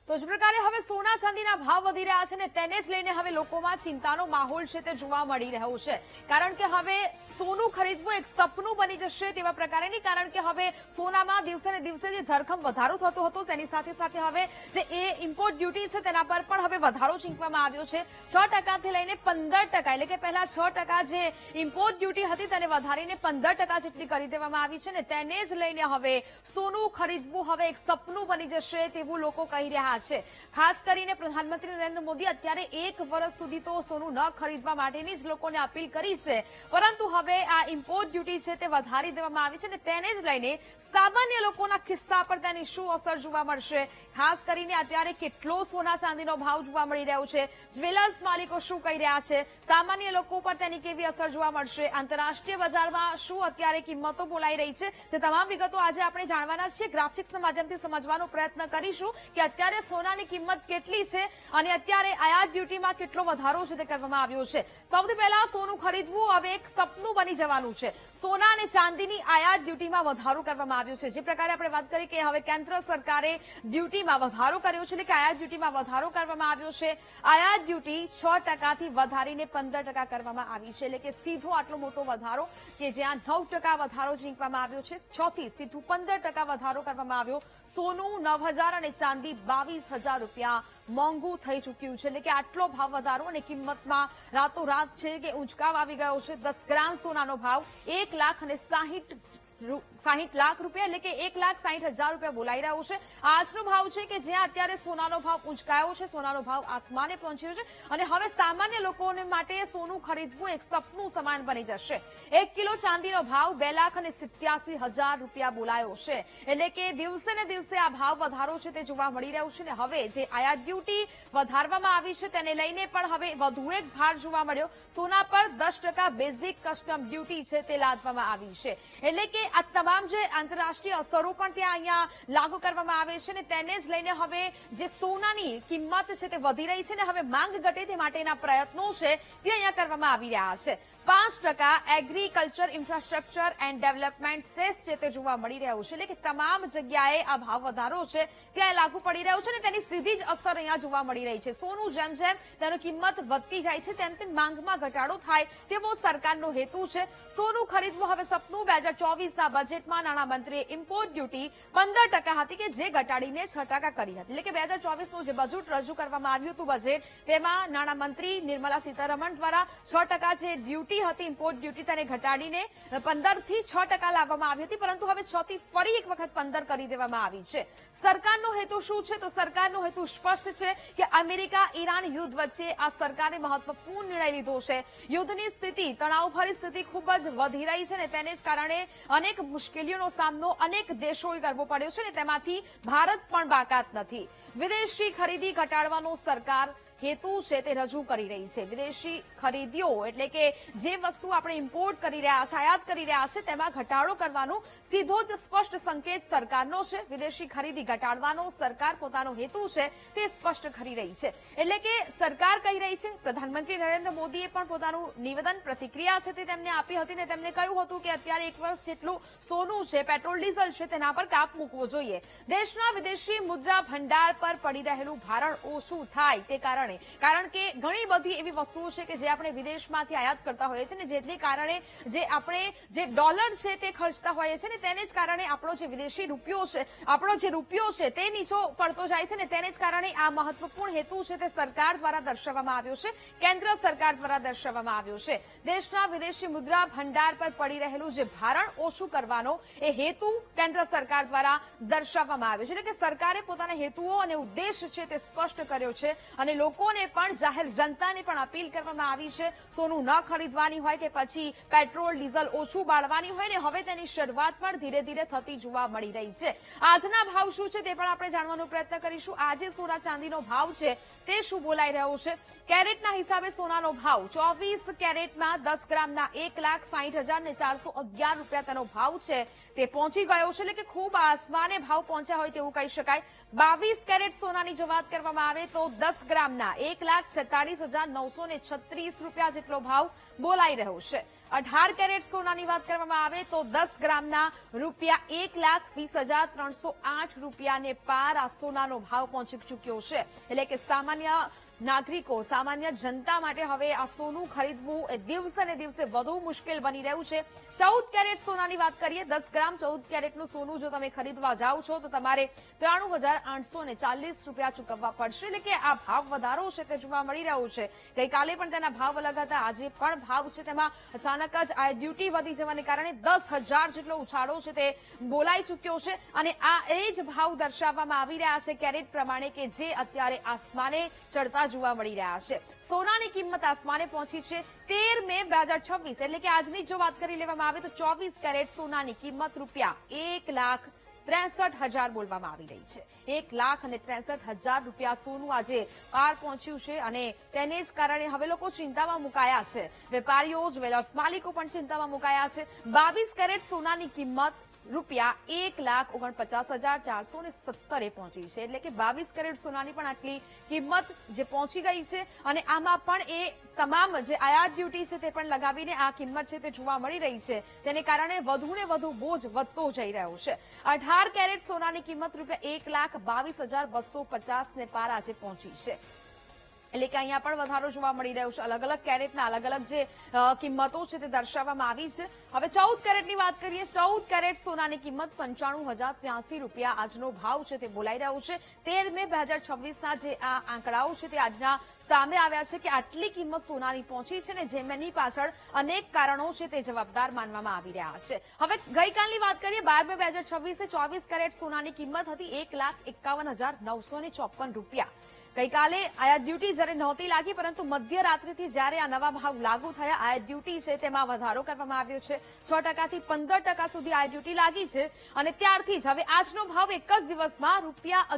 તો જ પ્રકારે હવે સોના ચાંદીના ભાવ વધી રહ્યા છે અને તેને જ લઈને હવે લોકોમાં ચિંતાનો માહોલ છે તે જોવા મળી રહ્યો છે, કારણ કે હવે સોનું ખરીદવું એક સપનું બની જશે તેવા પ્રકારે નહીં, કારણ કે હવે સોનામાં દિવસે ને દિવસે જે ધરખમ વધારો થતો હતો તેની સાથે સાથે હવે જે ઇમ્પોર્ટ ડ્યુટી છે તેના પર પણ હવે વધારો ચીંકવામાં આવ્યો છે। 6% થી લઈને 15%, એટલે કે પહેલા 6% જે ઇમ્પોર્ટ ડ્યુટી હતી તેને વધારીને 15% જેટલી કરી દેવામાં આવી છે અને તેને જ લઈને હવે સોનું ખરીદવું હવે એક સપનું બની જશે તેવું લોકો કહી રહ્યા છે। ખાસ કરીને પ્રધાનમંત્રી નરેન્દ્ર મોદી અત્યારે 1 વર્ષ સુધી તો સોનું ન ખરીદવા માટેની જ લોકોને અપીલ કરી છે, પરંતુ હવે આ ઇમ્પોર્ટ ડ્યુટી છે તે વધારી દેવામાં આવી છે અને તેને જ લઈને સામાન્ય લોકોના ખિસ્સા પર તેની શું અસર જોવા મળશે, ખાસ કરીને અત્યારે કેટલો સોના ચાંદીનો ભાવ જોવા મળી રહ્યો છે, જ્વેલર્સ માલિકો શું કહી રહ્યા છે, સામાન્ય લોકો પર તેની કેવી અસર જોવા મળશે, આંતરરાષ્ટ્રીય બજારમાં શું અત્યારે કિંમતો બોલાઈ રહી છે, તે તમામ વિગતો આજે આપણે જાણવાના છીએ। ગ્રાફિક્સના માધ્યમથી સમજવાનો પ્રયત્ન કરીશું કે અત્યારે સોનાની કિંમત કેટલી છે અને અત્યારે આયાત ડ્યુટીમાં કેટલો વધારો છે તે કરવામાં આવ્યો છે। સૌથી પહેલા સોનું ખરીદવું હવે એક સપનું બની જવાનું છે। સોના અને ચાંદીની આયાત ડ્યુટીમાં વધારો કરવામાં આવ્યો છે। જે પ્રકારે આપણે વાત કરી કે હવે કેન્દ્ર સરકારે ડ્યુટીમાં વધારો કર્યો છે, એટલે કે આયાત ડ્યુટીમાં વધારો કરવામાં આવ્યો છે। આયાત ડ્યુટી 6% થી વધારીને 15% કરવામાં આવી છે, એટલે કે સીધો આટલો મોટો વધારો કે જ્યાં 9% વધારો ઝીંકવામાં આવ્યો છે, 6 થી સીધું 15% વધારો કરવામાં આવ્યો। સોનું 9,000 અને ચાંદી 22,000 રૂપિયા મોંઘું થઈ ચૂક્યું છે, એટલે કે આટલો ભાવ વધારો અને કિંમતમાં રાતોરાત છે કે ઊંચકાવ આવી ગયો છે। 10 ગ્રામ સોનાનો ભાવ 1,60,60 લાખ રૂપિયા, એટલે કે 1,60,000 રૂપિયા બોલાઈ રહ્યો છે। આજનો ભાવ છે કે જ્યાં અત્યારે સોનાનો ભાવ ઊંચકાયો છે, સોનાનો ભાવ આસમાને પહોંચ્યો છે અને હવે સામાન્ય લોકોને માટે સોનું ખરીદવું એક સપનું સમાન બની જશે। 1 કિલો ચાંદીનો ભાવ 2,87,000 રૂપિયા બોલાયો છે, એટલે કે દિવસે ને દિવસે આ ભાવ વધારો છે તે જોવા મળી રહ્યો છે। ને હવે જે આયાત ડ્યુટી વધારવામાં આવી છે તેને લઈને પણ હવે વધુ એક ભાર જોવા મળ્યો। સોના પર 10% બેઝિક કસ્ટમ ડ્યુટી છે તે લાદવામાં આવી છે, એટલે કે આ તમામ જે આંતરરાષ્ટ્રીય અસરો પણ ત્યાં અહીંયા લાગુ કરવામાં આવે છે ને તેને જ લઈને હવે જે સોનાની કિંમત છે તે વધી રહી છે ને હવે માંગ ઘટે તે માટેના પ્રયત્નો છે તે અહીંયા કરવામાં આવી રહ્યા છે। 5% agriculture infrastructure and development cess છે તે જોવા મળી રહ્યું છે, એટલે કે તમામ જગ્યાએ આ ભાવ વધારો છે ત્યાં લાગુ પડી રહ્યો છે ને તેની સીધી જ અસર અહીંયા જોવા મળી રહી છે। સોનું જેમ જેમ તેની કિંમત વધતી જાય છે તેમ તેમ માંગમાં ઘટાડો થાય તેવો સરકારનો હેતુ છે। સોનું ખરીદવું હવે સપનું। 2024ના બજેટમાં નાણામંત્રીએ ઇમ્પોર્ટ ડ્યુટી 15% હતી કે જે ઘટાડીને 6% કરી હતી, એટલે કે 2024નું જે બજેટ રજૂ કરવામાં આવ્યું હતું બજેટ તેમાં નાણામંત્રી નિર્મલા સીતારમણ દ્વારા 6% જે ડ્યુટી હતી ઇમ્પોર્ટ ડ્યુટી તેને ઘટાડીને 15 થી 6% લાવવામાં આવી હતી, પરંતુ હવે 6 થી ફરી એક વખત 15 કરી દેવામાં આવી છે। સરકારનો હેતુ શું છે? તો સરકારનો હેતુ સ્પષ્ટ છે કે અમેરિકા ઈરાન યુદ્ધ વચ્ચે આ સરકારે મહત્વપૂર્ણ નિર્ણય લીધો છે। યુદ્ધની સ્થિતિ, તણાવભરી સ્થિતિ ખૂબ જ વધી રહી છે ને તેને જ કારણે અનેક મુશ્કેલીઓનો સામનો અનેક દેશોએ કરવો પડ્યો છે ને તેમાંથી ભારત પણ બાકાત નથી। વિદેશી ખરીદી ઘટાડવાનો સરકાર હેતુ છે તે રજૂ કરી રહી છે। વિદેશી ખરીદીઓ એટલે કે જે વસ્તુ આપણે ઇમ્પોર્ટ કરી રહ્યા છે, આયાત કરી રહ્યા છે તેમાં ઘટાડો કરવાનો સીધો જ સ્પષ્ટ સંકેત સરકારનો છે। વિદેશી ખરીદી ઘટાડવાનો સરકાર પોતાનો હેતુ છે તે સ્પષ્ટ કરી રહી છે, એટલે કે સરકાર કહી રહી છે। પ્રધાનમંત્રી નરેન્દ્ર મોદીએ પણ પોતાનું નિવેદન પ્રતિક્રિયા છે તે તેમને આપી હતી ને તેમને કહ્યું હતું કે અત્યારે 1 વર્ષ જેટલું સોનું છે, પેટ્રોલ ડીઝલ છે તેના પર કાપ મૂકવો જોઈએ। દેશના વિદેશી મુદ્રા ભંડાર પર પડી રહેલું ભારણ ઓછું થાય તે કારણ કે ઘણી બધી એવી વસ્તુઓ છે કે જે આપણે વિદેશમાંથી આયાત કરતા હોઈએ છીએ ને જેને કારણે જે આપણે જે ડોલર છે તે ખર્ચતા હોઈએ છીએ ને તેને જ કારણે આપણો જે વિદેશી રૂપિયો છે, આપણો જે રૂપિયો છે તે નીચો પડતો જાય છે ને તેને જ કારણે આ મહત્વપૂર્ણ હેતુ છે તે સરકાર દ્વારા દર્શાવવામાં આવ્યો છે, કેન્દ્ર સરકાર દ્વારા દર્શાવવામાં આવ્યો છે। દેશના વિદેશી મુદ્રા ભંડાર પર પડી રહેલું જે ભારણ ઓછું કરવાનો એ હેતુ કેન્દ્ર સરકાર દ્વારા દર્શાવવામાં આવ્યો છે, એટલે કે સરકારે પોતાના હેતુઓ અને ઉદ્દેશ છે તે સ્પષ્ટ કર્યો છે અને લોકોને પણ જાહેર જનતાને પણ અપીલ કરવામાં આવી છે સોનું ન ખરીદવાની હોય કે પછી પેટ્રોલ ડીઝલ ઓછું બાળવાની હોય ને હવે તેની શરૂઆત પણ ધીરે ધીરે થતી જોવા મળી રહી છે। આજના ભાવ શું છે તે પણ આપણે જાણવાનો પ્રયત્ન કરીશું। આજે સોના ચાંદીનો ભાવ છે તે શું બોલાઈ રહ્યો છે? કેરેટના હિસાબે સોનાનો ભાવ 24 કેરેટમાં 10 ગ્રામના 1,60,411 રૂપિયા તેનો ભાવ છે તે પહોંચી ગયો છે, એટલે કે ખૂબ આસમાને ભાવ પહોંચ્યા હોય તેવું કહી શકાય। 22 કેરેટ સોનાની જો વાત કરવામાં આવે તો 10 ગ્રામના રૂપિયા 1,46,936 રૂપિયા જેટલો ભાવ બોલાઈ રહ્યો છે. 18 કેરેટ સોનાની વાત કરવામાં આવે તો 10 ગ્રામના રૂપિયા 1,20,308 રૂપિયાને પાર આ સોનાનો ભાવ પહોંચી ચૂક્યો છે. એટલે કે સામાન્ય નાગરિકો, સામાન્ય જનતા માટે હવે આ સોનું ખરીદવું એ દિવસે ને દિવસે વધુ મુશ્કેલ બની રહ્યું છે. 14 કેરેટ સોનાની વાત કરીએ, 10 ગ્રામ 14 કેરેટનું સોનું જો તમે ખરીદવા જાઓ છો તો તમારે 93,840 રૂપિયા ચૂકવવા પડશે. એટલે કે આ ભાવ વધારો છે તે જોવા મળી રહ્યો છે. ગઈકાલે પણ તેના ભાવ અલગ હતા, આજે પણ ભાવ છે તેમાં અચાનક જ આ ડ્યુટી વધી જવાને કારણે 10,000 જેટલો ઉછાળો છે તે બોલાઈ ચૂક્યો છે. અને આ એ જ ભાવ દર્શાવવામાં આવી રહ્યા છે કેરેટ પ્રમાણે કે જે અત્યારે આસમાને ચડતા જોવા મળી રહ્યા છે. સોનાની કિંમત આસમાને પહોંચી છે. 13 મે 2026 એટલે કે આજની જો વાત કરી લેવામાં આવે તો 24 કેરેટ સોનાની કિંમત રૂપિયા 1,63,000 બોલવામાં આવી રહી છે. 1,63,000 રૂપિયા સોનું આજે પાર પહોંચ્યું છે અને તેને જ કારણે હવે લોકો ચિંતામાં મુકાયા છે. વેપારીઓ, જ્વેલર્સ માલિકો પણ ચિંતામાં મુકાયા છે. 22 કેરેટ સોનાની કિંમત રૂપિયા 1,49,417 પહોંચી છે. એટલે કે 22 કેરેટ સોનાની પણ આટલી કિંમત જે પહોંચી ગઈ છે અને આમાં પણ એ તમામ જે આયાત ડ્યુટી છે તે પણ લગાવીને આ કિંમત છે તે જોવા મળી રહી છે. તેને કારણે વધુ ને વધુ બોજ વધતો જઈ રહ્યો છે. 18 કેરેટ સોનાની કિંમત રૂપિયા 1,22,250 ને પાર આજે પહોંચી છે. એટલે કે અહીંયા પણ વધારો જોવા મળી રહ્યો છે. અલગ અલગ કેરેટના અલગ અલગ જે કિંમતો છે તે દર્શાવવામાં આવી છે. હવે 14 કેરેટની વાત કરીએ. 14 કેરેટ સોનાની કિંમત 95,083 રૂપિયા આજનો ભાવ છે તે બોલાઈ રહ્યો છે. 13 મે 2026ના જે આ આંકડાઓ છે તે આજના સામે આવ્યા છે કે આટલી કિંમત સોનાની પહોંચી છે ને જેમની પાછળ અનેક કારણો છે તે જવાબદાર માનવામાં આવી રહ્યા છે. હવે ગઈકાલની વાત કરીએ, 12 મે 2026 24 કેરેટ સોનાની કિંમત હતી 1,51,954 રૂપિયા. ગઈકાલે આયાત ડ્યુટી જ્યારે નહોતી લાગી, પરંતુ મધ્યરાત્રિથી જ્યારે આ નવા ભાવ લાગુ થયા, આયાત ડ્યુટી છે તેમાં વધારો કરવામાં આવ્યો છે. 6% થી 15% સુધી આયાત ડ્યુટી લાગી છે અને ત્યારથી જ હવે આજનો ભાવ એક જ દિવસમાં રૂપિયા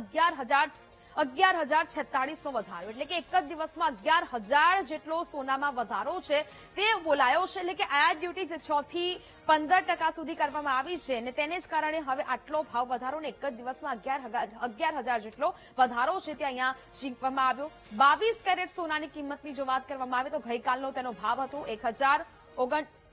11,046 નો વધારો. એટલે કે એક જ દિવસમાં 11,000 જેટલો સોનામાં વધારો છે તે બોલાયો છે. એટલે કે આયાત ડ્યુટી જે 6 થી 15% સુધી કરવામાં આવી છે અને તેને જ કારણે હવે આટલો ભાવ વધારો ને એક જ દિવસમાં 11,000 જેટલો વધારો છે તે અહીંયા શીખવામાં આવ્યો. 22 કેરેટ સોનાની કિંમતની જો વાત કરવામાં આવે તો ગઈકાલનો તેનો ભાવ હતો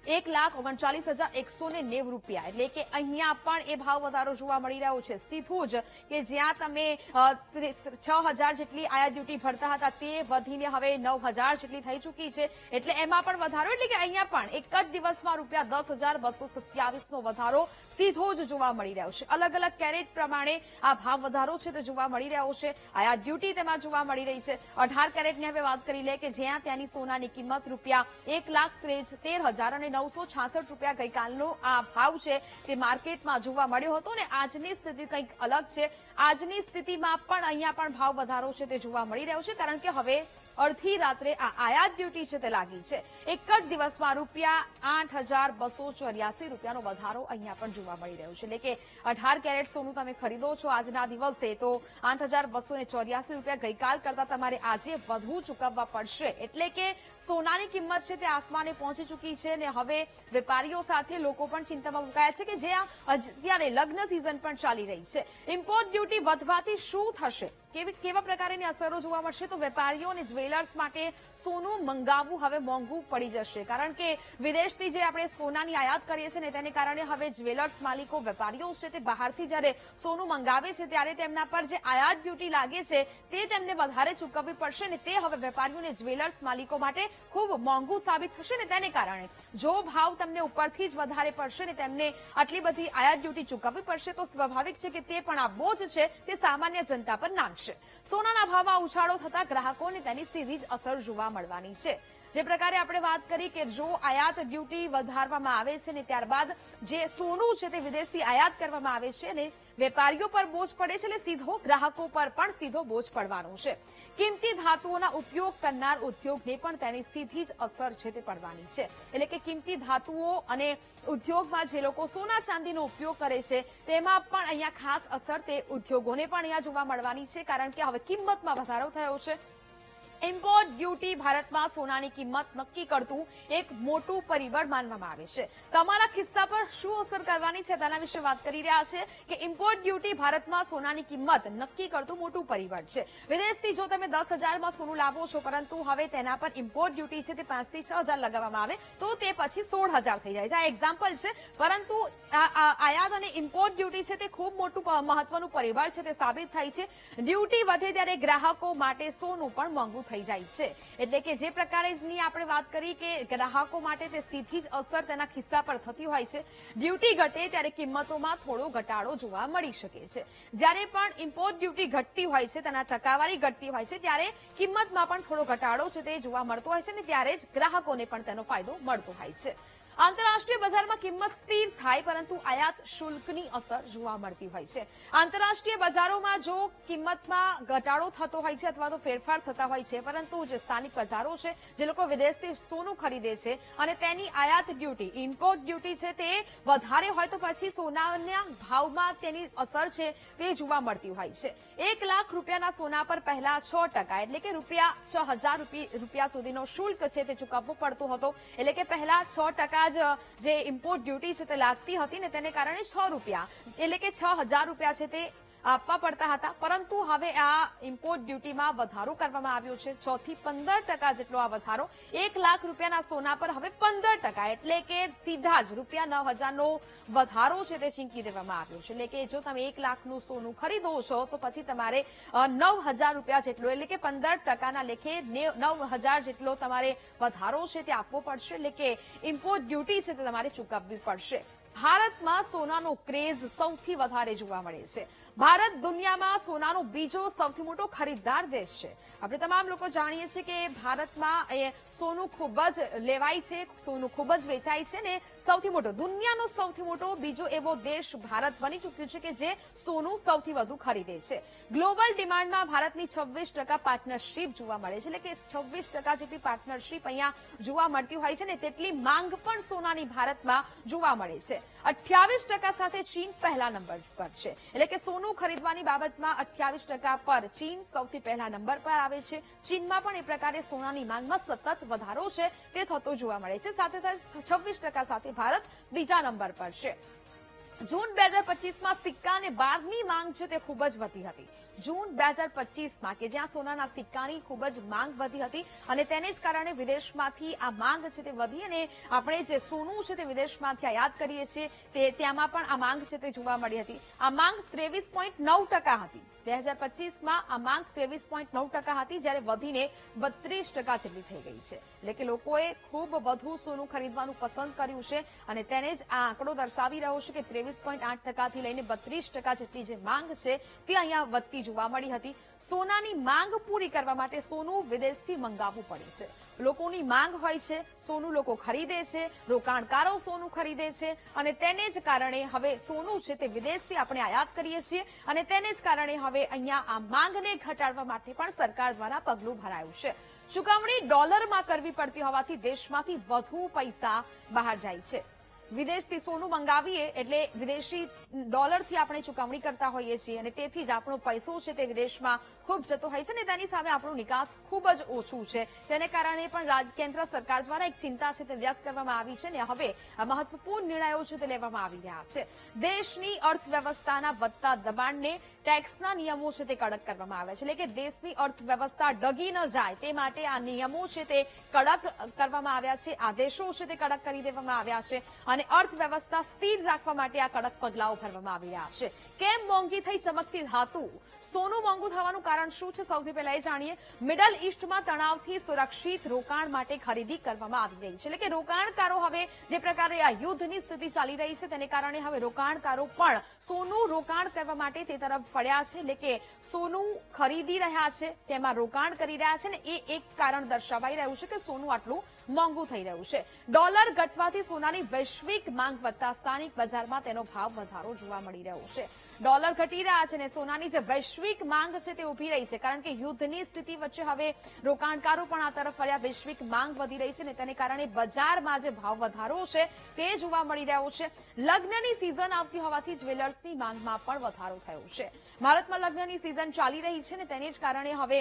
1,39,190 રૂપિયા. એટલે કે અહીંયા પણ એ ભાવ વધારો જોવા મળી રહ્યો છે. સીધું જ કે જ્યાં તમે 6,000 જેટલી આયાત ડ્યુટી ભરતા હતા તે વધીને હવે 9,000 જેટલી થઈ ચૂકી છે. એટલે એમાં પણ વધારો, એટલે કે અહીંયા પણ એક જ દિવસમાં રૂપિયા 10,227 નો વધારો સીધો જ જોવા મળી રહ્યો છે. અલગ અલગ કેરેટ પ્રમાણે આ ભાવ વધારો છે તે જોવા મળી રહ્યો છે. આયાત ડ્યુટી તેમાં જોવા મળી રહી છે. 18 કેરેટની હવે વાત કરી લે કે જ્યાં ત્યાંની સોનાની કિંમત રૂપિયા 1,13,966 રૂપિયા ગઈકાલનો આ ભાવ છે તે માર્કેટમાં જોવા મળ્યો હતો ને આજની સ્થિતિ કંઈક અલગ છે. આજની સ્થિતિમાં પણ અહીંયા પણ ભાવ વધારો છે તે જોવા મળી રહ્યો છે, કારણ કે હવે અડધી રાત્રે આ આયાત ડ્યુટી છે તે લાગી છે. એક જ દિવસમાં રૂપિયા 8,284 રૂપિયાનો વધારો અહીંયા પણ જોવા મળી રહ્યો છે. એટલે કે 18 કેરેટ સોનું તમે ખરીદો છો આજના દિવસે તો 8,284 રૂપિયા ગઈકાલ કરતા તમારે આજે વધુ ચૂકવવા પડશે. એટલે કે સોનાની કિંમત છે તે આસમાને પહોંચી ચૂકી છે અને હવે વેપારીઓ સાથે લોકો પણ ચિંતામાં મુકાયા છે કે જે અત્યારે લગ્ન સિઝન પણ ચાલી રહી છે. ઇમ્પોર્ટ ડ્યુટી વધવાથી શું થશે, કેવા પ્રકારની અસરો જોવા મળશે? તો વેપારીઓ અને જ્વેલર્સ માટે સોનું મંગાવવું હવે મોંઘું પડી જશે, કારણ કે વિદેશથી જે આપણે સોનાની આયાત કરીએ છીએ ને તેને કારણે હવે જ્વેલર્સ માલિકો, વેપારીઓ છે તે બહારથી જ્યારે સોનું મંગાવે છે ત્યારે તેમના પર જે આયાત ડ્યુટી લાગે છે તે તેમને વધારે ચૂકવવી પડશે ને તે હવે વેપારીઓ અને જ્વેલર્સ માલિકો માટે ખૂબ મોંઘું સાબિત થશે ને તેને કારણે જો ભાવ તમને ઉપરથી જ વધારે પડશે ને તેમને આટલી બધી આયાત ડ્યુટી ચૂકવવી પડશે તો સ્વાભાવિક છે કે તે પણ આ બોજ છે તે સામાન્ય જનતા પર નાખશે. સોનાના ભાવમાં ઉછાળો થતા ગ્રાહકોને તેની સીધી જ અસર જોવા મળવાની છે. જે પ્રકારે આપણે વાત કરી કે જો આયાત ડ્યુટી વધારવામાં આવે છે ને ત્યારબાદ જે સોનું છે તે વિદેશથી આયાત કરવામાં આવે છે અને વેપારીઓ પર બોજ પડે છે એટલે સીધો ગ્રાહકો પર પણ સીધો બોજ પડવાનો છે. કિંમતી ધાતુઓના ઉપયોગ કરનાર ઉદ્યોગને પણ તેની સીધી જ અસર છે તે પડવાની છે. એટલે કે કિંમતી ધાતુઓ અને ઉદ્યોગમાં જે લોકો સોના ચાંદીનો ઉપયોગ કરે છે તેમાં પણ અહીંયા ખાસ અસર તે ઉદ્યોગોને પણ અહીંયા જોવા મળવાની છે, કારણ કે હવે કિંમતમાં વધારો થયો છે. ઇમ્પોર્ટ ડ્યુટી ભારતમાં સોનાની કિંમત નક્કી કરતું એક મોટું પરિબળ માનવામાં આવે છે. તમારા ખિસ્સા પર શું અસર કરવાની છે તેના વિશે વાત કરી રહ્યા છે કે ઇમ્પોર્ટ ડ્યુટી ભારતમાં સોનાની કિંમત નક્કી કરતું મોટું પરિબળ છે. વિદેશથી જો તમે 10,000માં સોનું લાવો છો, પરંતુ હવે તેના પર ઇમ્પોર્ટ ડ્યુટી છે તે 5 થી 6,000 લગાવવામાં આવે તો તે પછી 16,000 થઈ જાય છે. આ એક્ઝામ્પલ છે, પરંતુ આયાત અને ઇમ્પોર્ટ ડ્યુટી છે તે ખૂબ મોટું મહત્વનું પરિબળ છે. તે સાબિત થાય છે ડ્યુટી વધે ત્યારે ગ્રાહકો માટે સોનું પણ મોંઘું થઈ જાય છે. એટલે કે જે પ્રકારેની આપણે વાત કરી કે ગ્રાહકો માટે તે સીધી જ અસર તેના ખિસ્સા પર થતી હોય છે. ડ્યુટી ઘટે ત્યારે કિંમતોમાં થોડો ઘટાડો જોવા મળી શકે છે. જ્યારે પણ ઇમ્પોર્ટ ડ્યુટી ઘટતી હોય છે, તેના ટકાવારી ઘટતી હોય છે, ત્યારે કિંમતમાં પણ થોડો ઘટાડો છે તે જોવા મળતો હોય છે અને ત્યારે જ ગ્રાહકોને પણ તેનો ફાયદો મળતો હોય છે. આંતરરાષ્ટ્રીય બજારમાં કિંમત સ્થિર થાય, પરંતુ આયાત શુલ્કની અસર જોવા મળતી હોય છે. આંતરરાષ્ટ્રીય બજારોમાં જો કિંમતમાં ઘટાડો થતો હોય છે અથવા તો ફેરફાર થતા હોય છે, પરંતુ જે સ્થાનિક બજારો છે, જે લોકો વિદેશથી સોનું ખરીદે છે અને તેની આયાત ડ્યુટી, ઇમ્પોર્ટ ડ્યુટી છે તે વધારે હોય તો પછી સોનાના ભાવમાં તેની અસર છે તે જોવા મળતી હોય છે. 1 લાખ રૂપિયાના સોના પર પહેલા 6% એટલે કે ₹6,000 સુધીનો શુલ્ક છે તે ચૂકવવો પડતો હતો. એટલે કે પહેલા 6% જે ઇમ્પોર્ટ ડ્યુટી છે તે લાગતી હતી ને તેને કારણે ₹6 એટલે કે ₹6,000 છે તે આપવા પડતા હતા. પરંતુ હવે આ ઇમ્પોર્ટ ડ્યુટીમાં વધારો કરવામાં આવ્યો છે. 6 થી 15% જેટલો આ વધારો. 1 લાખ રૂપિયાના સોના પર હવે 15% એટલે કે સીધા જ ₹9,000નો વધારો છે તે ચીંકી દેવામાં આવ્યો છે. એટલે કે જો તમે 1 લાખનું સોનું ખરીદો છો તો પછી તમારે ₹9,000 જેટલો એટલે કે 15%ના લેખે 9,000 જેટલો તમારે વધારો છે તે આપવો પડશે. એટલે કે ઇમ્પોર્ટ ડ્યુટી છે તે તમારે ચૂકવવી પડશે. ભારતમાં સોનાનો ક્રેઝ સૌથી વધારે જોવા મળે છે. ભારત દુનિયામાં સોનાનો બીજો સૌથી મોટો ખરીદદાર દેશ છે. આપણે તમામ લોકો જાણીએ છીએ કે ભારતમાં સોનું ખૂબ જ લેવાય છે, સોનું ખૂબ જ વેચાય છે ને સૌથી મોટો, દુનિયાનો સૌથી મોટો બીજો એવો દેશ ભારત બની ચૂક્યું છે કે જે સોનું સૌથી વધુ ખરીદે છે. ગ્લોબલ ડિમાન્ડમાં ભારતની 26% પાર્ટનરશિપ જોવા મળે છે. એટલે કે 26% જેટલી પાર્ટનરશિપ અહીંયા જોવા મળતી હોય છે ને તેટલી માંગ પણ સોનાની ભારતમાં જોવા મળે છે. 28% સાથે ચીન પહેલા નંબર પર છે. એટલે કે સોનું ખરીદવાની બાબતમાં 28% પર ચીન સૌથી પહેલા નંબર પર આવે છે. ચીનમાં પણ એ પ્રકારે સોનાની માંગમાં સતત વધારો છે તે થતો જોવા મળે છે. સાથે સાથે 26% સાથે ભારત બીજા નંબર પર છે. જૂન 2025માં સિક્કા અને બારની માંગ છે તે ખૂબ જ વધી હતી. જૂન 2025માં કે જ્યાં સોનાના સિક્કાની ખૂબ જ માંગ વધી હતી અને તેને જ કારણે વિદેશમાંથી આ માંગ છે તે વધી અને આપણે જે સોનું છે તે વિદેશમાંથી આયાત કરીએ છીએ ત્યાંમાં પણ આ માંગ છે તે જોવા મળી હતી. આ માંગ 23.9% હતી. 2025માં આ માંગ 23.9% હતી, જ્યારે વધીને 32% જેટલી થઈ ગઈ છે. એટલે કે લોકોએ ખૂબ વધુ સોનું ખરીદવાનું પસંદ કર્યું છે અને તેને જ આ આંકડો દર્શાવી રહ્યો છે કે 23.8%થી લઈને 32% જેટલી જે માંગ છે તે અહીંયા વધતી જોવા મળી હતી. સોનાની માંગ પૂરી કરવા માટે સોનું વિદેશથી મંગાવવું પડે છે. લોકોની માંગ હોય છે, સોનું લોકો ખરીદે છે, રોકાણકારો સોનું ખરીદે છે અને તેને જ કારણે હવે સોનું છે તે વિદેશથી આપણે આયાત કરીએ છીએ અને તેને જ કારણે હવે અહીંયા આ માંગને ઘટાડવા માટે પણ સરકાર દ્વારા પગલું ભરાયું છે. ચૂકવણી ડોલરમાં કરવી પડતી હોવાથી દેશમાંથી વધુ પૈસા બહાર જાય છે. વિદેશથી સોનું મંગાવીએ એટલે વિદેશી ડોલરથી આપણે ચૂકવણી કરતા હોઈએ છીએ અને તેથી જ આપણો પૈસો છે તે વિદેશમાં ખૂબ જતો હોય છે અને તેની સામે આપણું નિકાસ ખૂબ જ ઓછું છે. તેને કારણે પણ કેન્દ્ર સરકાર દ્વારા એક ચિંતા છે તે વ્યક્ત કરવામાં આવી છે અને હવે આ મહત્વપૂર્ણ નિર્ણયો છે તે લેવામાં આવી રહ્યા છે. દેશની અર્થવ્યવસ્થાના વધતા દબાણને ટેક્સના નિયમો છે તે કડક કરવામાં આવ્યા છે. એટલે કે દેશની અર્થવ્યવસ્થા ડગી ન જાય તે માટે આ નિયમો છે તે કડક કરવામાં આવ્યા છે. આદેશો છે તે કડક કરી દેવામાં આવ્યા છે અને અર્થવ્યવસ્થા સ્થિર રાખવા માટે આ કડક પગલાઓ ભરવામાં આવી રહ્યા છે. કેમ મોંઘી થઈ ચમકતી ધાતુ? સોનું મોંઘું થવાનું કારણ શું છે? સૌથી પહેલા એ જાણીએ. મિડલ ઈસ્ટમાં તણાવથી સુરક્ષિત રોકાણ માટે ખરીદી કરવામાં આવી રહી છે. એટલે કે રોકાણકારો હવે જે પ્રકારે આ યુદ્ધની સ્થિતિ ચાલી રહી છે તેને કારણે હવે રોકાણકારો પણ સોનું રોકાણ કરવા માટે તે તરફ ફળ્યા છે. એટલે કે સોનું ખરીદી રહ્યા છે, તેમાં રોકાણ કરી રહ્યા છે ને એ એક કારણ દર્શાવાઈ રહ્યું છે કે સોનું આટલું મોંઘું થઈ રહ્યું છે. ડોલર ઘટવાથી સોનાની વૈશ્વિક માંગ વધતા સ્થાનિક બજારમાં તેનો ભાવ વધારો જોવા મળી રહ્યો છે. ડોલર ઘટી રહ્યા છે અને સોનાની જે વૈશ્વિક માંગ છે તે ઉભી રહી છે, કારણ કે યુદ્ધની સ્થિતિ વચ્ચે હવે રોકાણકારો પણ આ તરફ ફર્યા. વૈશ્વિક માંગ વધી રહી છે અને તેને કારણે બજારમાં જે ભાવ વધારો છે તે જોવા મળી રહ્યો છે. લગ્નની સિઝન આવતી હોવાથી જ્વેલર્સની માંગમાં પણ વધારો થયો છે. ભારતમાં લગ્નની સિઝન ચાલી રહી છે અને તેને જ કારણે હવે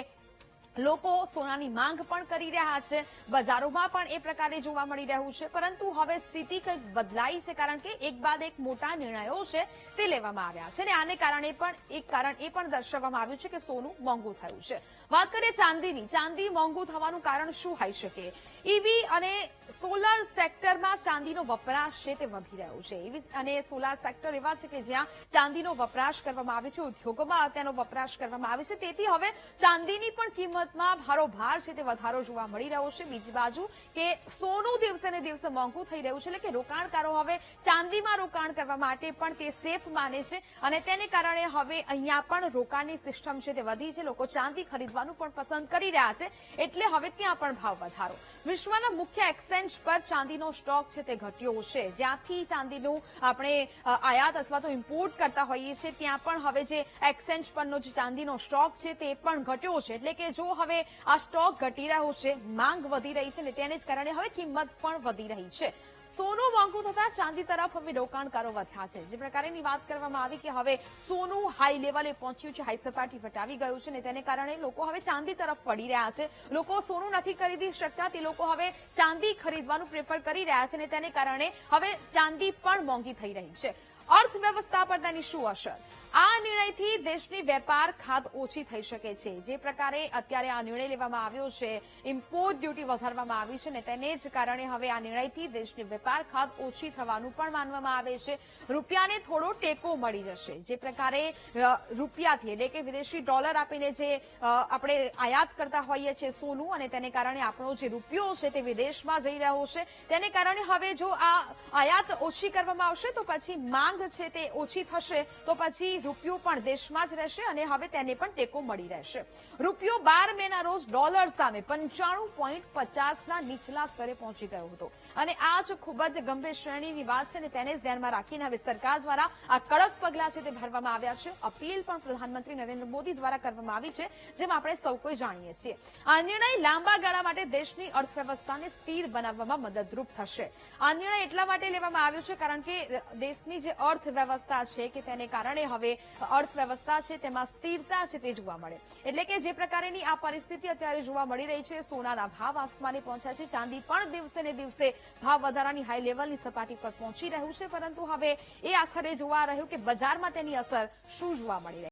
લોકો સોનાની માંગ પણ કરી રહ્યા છે, બજારોમાં પણ એ પ્રકારે જોવા મળી રહ્યું છે, પરંતુ હવે સ્થિતિ કંઈક બદલાઈ છે, કારણ કે એક બાદ એક મોટા નિર્ણયો છે તે લેવામાં આવ્યા છે અને આને કારણે પણ એક કારણ એ પણ દર્શાવવામાં આવ્યું છે કે સોનું મોંઘું થયું છે. વાત કરીએ ચાંદીની. ચાંદી મોંઘું થવાનું કારણ શું હોઈ શકે? ઈવી અને સોલાર સેક્ટરમાં ચાંદીનો વપરાશ છે તે વધી રહ્યો છે. ઈવી અને સોલાર સેક્ટર એવા છે કે જ્યાં ચાંદીનો વપરાશ કરવામાં આવે છે, ઉદ્યોગોમાં તેનો વપરાશ કરવામાં આવે છે. તેથી હવે ચાંદીની પણ કિંમતમાં ભારોભાર છે તે વધારો જોવા મળી રહ્યો છે. બીજી બાજુ કે સોનું દિવસે ને દિવસે મોંઘું થઈ રહ્યું છે, એટલે કે રોકાણકારો હવે ચાંદીમાં રોકાણ કરવા માટે પણ તે સેફ માને છે અને તેને કારણે હવે અહીંયા પણ રોકાણની સિસ્ટમ છે તે વધી છે. લોકો ચાંદી ખરીદવાનું પણ પસંદ કરી રહ્યા છે, એટલે હવે ત્યાં પણ ભાવ વધારો. વિશ્વના મુખ્ય એક્સચેન્જ પર ચાંદીનો સ્ટોક છે તે ઘટ્યો છે. જ્યાંથી ચાંદીનું આપણે આયાત અથવા તો ઇમ્પોર્ટ કરતા હોઈએ છીએ, ત્યાં પણ હવે જે એક્સચેન્જ પરનો જે ચાંદીનો સ્ટોક છે તે પણ ઘટ્યો છે. એટલે કે જો હવે આ સ્ટોક ઘટી રહ્યો છે, માંગ વધી રહી છે ને તેને જ કારણે હવે કિંમત પણ વધી રહી છે. સોનું મોંઘું થતા ચાંદી તરફ હવે રોકાણકારો વધ્યા છે. જે પ્રકારની વાત કરવામાં આવી કે હવે સોનું હાઈ લેવલે પહોંચ્યું છે, હાઈ સપાટી વટાવી ગયું છે ને તેને કારણે લોકો હવે ચાંદી તરફ પડી રહ્યા છે. લોકો સોનું નથી ખરીદી શકતા, તે લોકો હવે ચાંદી ખરીદવાનું પ્રેફર કરી રહ્યા છે અને તેને કારણે હવે ચાંદી પણ મોંઘી થઈ રહી છે. અર્થવ્યવસ્થા પર તેની શું અસર? આ નિર્ણયથી દેશની વેપાર ખાધ ઓછી થઈ શકે છે. જે પ્રકારે અત્યારે આ નિર્ણય લેવામાં આવ્યો છે, ઇમ્પોર્ટ ડ્યુટી વધારવામાં આવી છે ને તેને જ કારણે હવે આ નિર્ણયથી દેશની વેપાર ખાધ ઓછી થવાનું પણ માનવામાં આવે છે. રૂપિયાને થોડો ટેકો મળી જશે. જે પ્રકારે રૂપિયાથી એટલે કે વિદેશી ડોલર આપીને જે આપણે આયાત કરતા હોઈએ છીએ સોનું, અને તેને કારણે આપણો જે રૂપિયો છે તે વિદેશમાં જઈ રહ્યો છે, તેને કારણે હવે જો આ આયાત ઓછી કરવામાં આવશે તો પછી માંગ છે તે ઓછી થશે, તો પછી રૂપિયો પણ દેશમાં જ રહેશે અને હવે તેને પણ ટેકો મળી રહેશે. રૂપિયો 12 મેના રોજ ડોલર સામે 95.50ના નીચલા સ્તરે પહોંચી ગયો હતો અને આ જ ખૂબ જ ગંભીર શ્રેણીની વાત છે અને તેને જ ધ્યાનમાં રાખીને હવે સરકાર દ્વારા આ કડક પગલાં છે તે ભરવામાં આવ્યા છે. અપીલ પણ પ્રધાનમંત્રી નરેન્દ્ર મોદી દ્વારા કરવામાં આવી છે, જેમ આપણે સૌ કોઈ જાણીએ છીએ. આ નિર્ણય લાંબા ગાળા માટે દેશની અર્થવ્યવસ્થાને સ્થિર બનાવવામાં મદદરૂપ થશે. આ નિર્ણય એટલા માટે લેવામાં આવ્યો છે કારણ કે દેશની જે અર્થવ્યવસ્થા છે કે તેને કારણે હવે અર્થવ્યવસ્થા છે તેમાં સ્થિરતા છે તે જોવા મળે. એટલે કે જે પ્રકારની આ પરિસ્થિતિ અત્યારે જોવા મળી રહી છે, સોનાના ભાવ આસમાને પહોંચ્યા છે, ચાંદી પણ દિવસે ને દિવસે ભાવ વધારાની હાઈ લેવલની સપાટી પર પહોંચી રહ્યું છે, પરંતુ હવે એ આખરે જોવા રહ્યું કે બજારમાં તેની અસર શું જોવા મળી રહી છે.